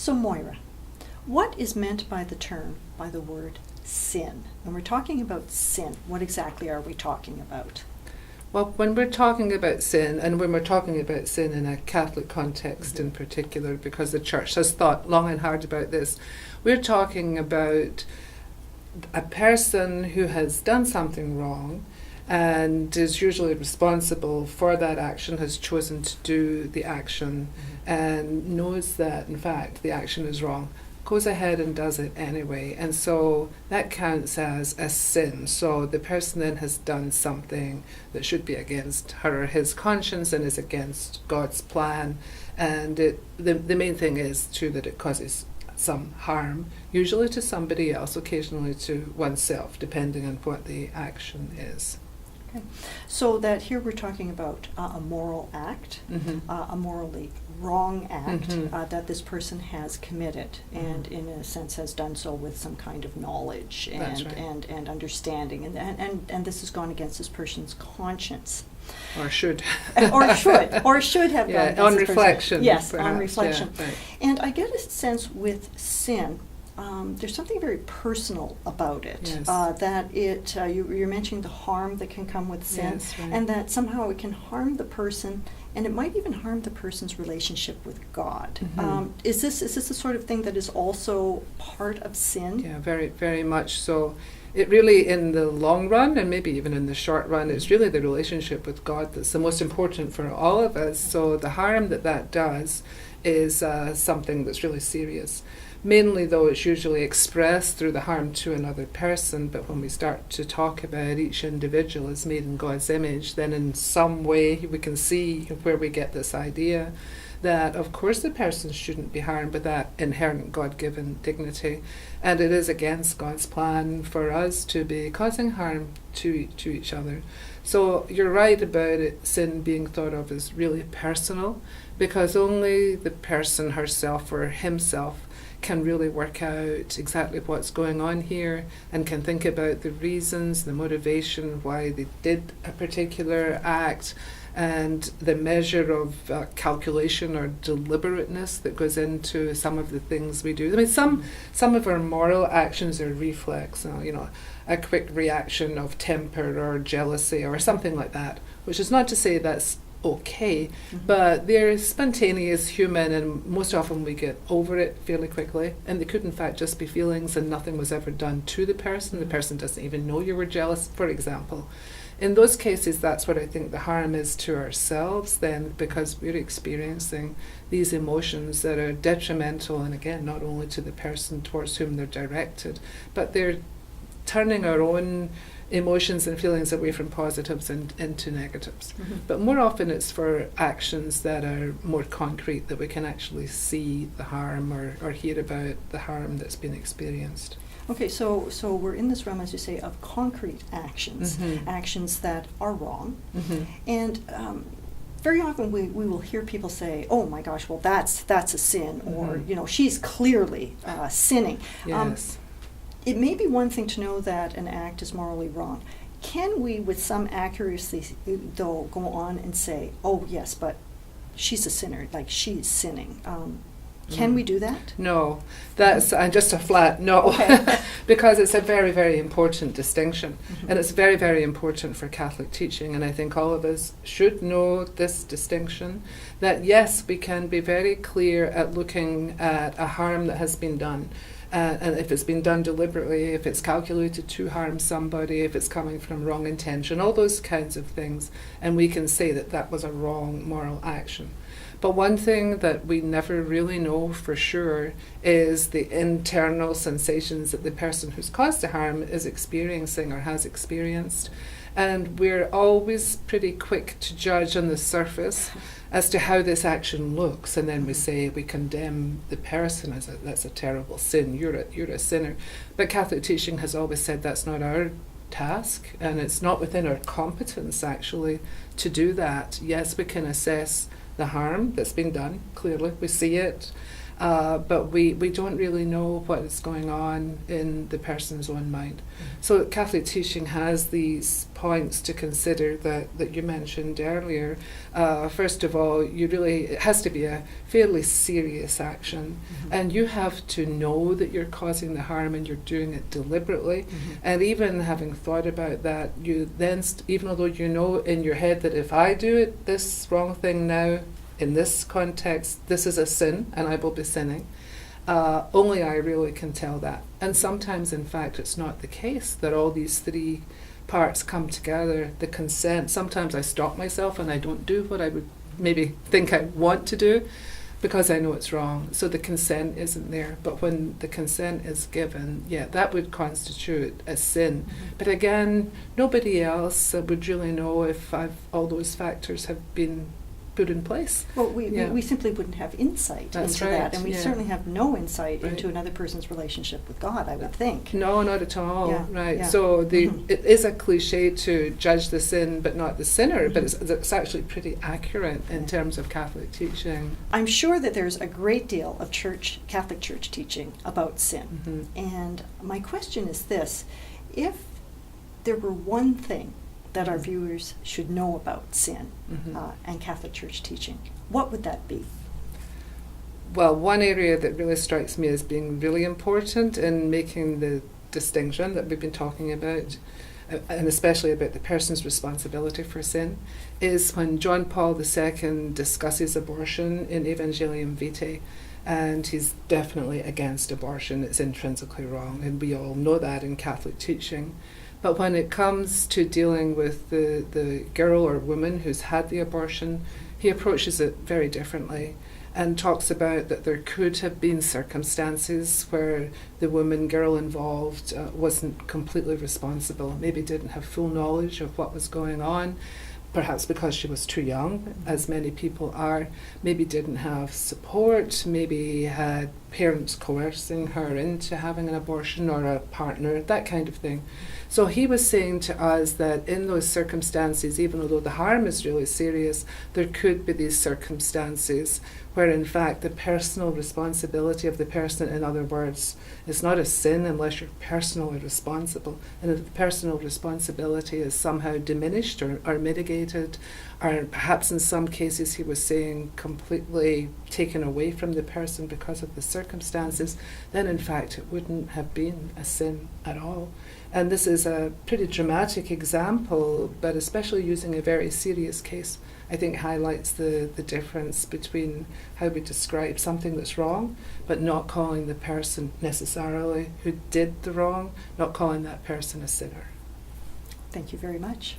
So Moira, what is meant by the word sin? When we're talking about sin, what exactly are we talking about? Well, when we're talking about sin, and when we're talking about sin in a Catholic context in particular, because the Church has thought long and hard about this, we're talking about a person who has done something wrong and is usually responsible for that action, has chosen to do the action, and knows that, in fact, the action is wrong, goes ahead and does it anyway. And so that counts as a sin. So the person then has done something that should be against her or his conscience and is against God's plan. And the main thing is, too, that it causes some harm, usually to somebody else, occasionally to oneself, depending on what the action is. Okay. So that here we're talking about a moral act, Mm-hmm. a morally wrong act Mhm. that this person has committed, and in a sense has done so with some kind of knowledge That's and, right. and understanding, and this has gone against this person's conscience. Or should. or should have gone Yeah, against on this person. reflection. Yes, perhaps, on reflection. Yeah, right. And I get a sense with sin, there's something very personal about it. Yes. That you're mentioning the harm that can come with sin, Yes, right. and that somehow it can harm the person, and it might even harm the person's relationship with God. Mhm. Is this the sort of thing that is also part of sin? Yeah, very, very much so. It really, in the long run, and maybe even in the short run, it's really the relationship with God that's the most important for all of us. So the harm that does is something that's really serious. Mainly, though, it's usually expressed through the harm to another person, but when we start to talk about each individual as made in God's image, then in some way we can see where we get this idea that, of course, the person shouldn't be harmed with that inherent God-given dignity, and it is against God's plan for us to be causing harm to each other. So you're right about it, sin being thought of as really personal, because only the person herself or himself can really work out exactly what's going on here and can think about the reasons, the motivation, why they did a particular act, and the measure of calculation or deliberateness that goes into some of the things we do. I mean, some of our moral actions are reflex, a quick reaction of temper or jealousy or something like that, which is not to say that's okay, but they're spontaneous, human, and most often we get over it fairly quickly, and they could in fact just be feelings and nothing was ever done to the person doesn't even know you were jealous, for example. In those cases, that's what I think the harm is to ourselves then, because we're experiencing these emotions that are detrimental, and again, not only to the person towards whom they're directed, but they're turning our own emotions and feelings away from positives and into negatives. But more often it's for actions that are more concrete, that we can actually see the harm or hear about the harm that's been experienced. Okay, so we're in this realm, as you say, of concrete actions, actions that are wrong, and very often we will hear people say, "Oh my gosh, well that's a sin," or she's clearly sinning. Yes. It may be one thing to know that an act is morally wrong. Can we, with some accuracy, though, go on and say, "Oh yes, but she's a sinner, like she's sinning"? Can we do that? No, that's just a flat no, Okay. because it's a very, very important distinction, and it's very, very important for Catholic teaching, and I think all of us should know this distinction, that yes, we can be very clear at looking at a harm that has been done, and if it's been done deliberately, if it's calculated to harm somebody, if it's coming from wrong intention, all those kinds of things, and we can say that that was a wrong moral action. But one thing that we never really know for sure is the internal sensations that the person who's caused the harm is experiencing or has experienced. And we're always pretty quick to judge on the surface as to how this action looks, and then we condemn the person as that's a terrible sin, you're a sinner. But Catholic teaching has always said that's not our task, and it's not within our competence actually to do that. Yes, we can assess the harm that's been done, clearly we see it, but we don't really know what is going on in the person's own mind. So Catholic teaching has these points to consider that you mentioned earlier. First of all, it has to be a fairly serious action, and you have to know that you're causing the harm and you're doing it deliberately. And even having thought about that, you then, even although you know in your head that if I do it, this wrong thing now, in this context, this is a sin and I will be sinning. Only I really can tell that. And sometimes, in fact, it's not the case that all these three parts come together. The consent, sometimes I stop myself and I don't do what I would maybe think I want to do because I know it's wrong. So the consent isn't there. But when the consent is given, that would constitute a sin. But again, nobody else would really know if all those factors have been put in place. Well, we simply wouldn't have insight That's into right, that, and we yeah. certainly have no insight Right. into another person's relationship with God, I would think. No, not at all. Yeah, Right. yeah. So Mhm. it is a cliche to judge the sin but not the sinner, but it's actually pretty accurate in terms of Catholic teaching. I'm sure that there's a great deal of Catholic Church teaching about sin. And my question is this: if there were one thing that our viewers should know about sin and Catholic Church teaching, what would that be? Well, one area that really strikes me as being really important in making the distinction that we've been talking about, and especially about the person's responsibility for sin, is when John Paul II discusses abortion in Evangelium Vitae. And he's definitely against abortion. It's intrinsically wrong, and we all know that in Catholic teaching. But when it comes to dealing with the girl or woman who's had the abortion, he approaches it very differently and talks about that there could have been circumstances where the girl involved wasn't completely responsible, maybe didn't have full knowledge of what was going on, perhaps because she was too young, as many people are, maybe didn't have support, maybe had parents coercing her into having an abortion or a partner, that kind of thing. So he was saying to us that in those circumstances, even although the harm is really serious, there could be these circumstances where in fact the personal responsibility of the person, in other words, is not a sin unless you're personally responsible. And if the personal responsibility is somehow diminished or mitigated, or perhaps in some cases he was saying completely taken away from the person because of the circumstances, then in fact it wouldn't have been a sin at all. And this is a pretty dramatic example, but especially using a very serious case, I think highlights the difference between how we describe something that's wrong, but not calling the person necessarily who did the wrong, not calling that person a sinner. Thank you very much.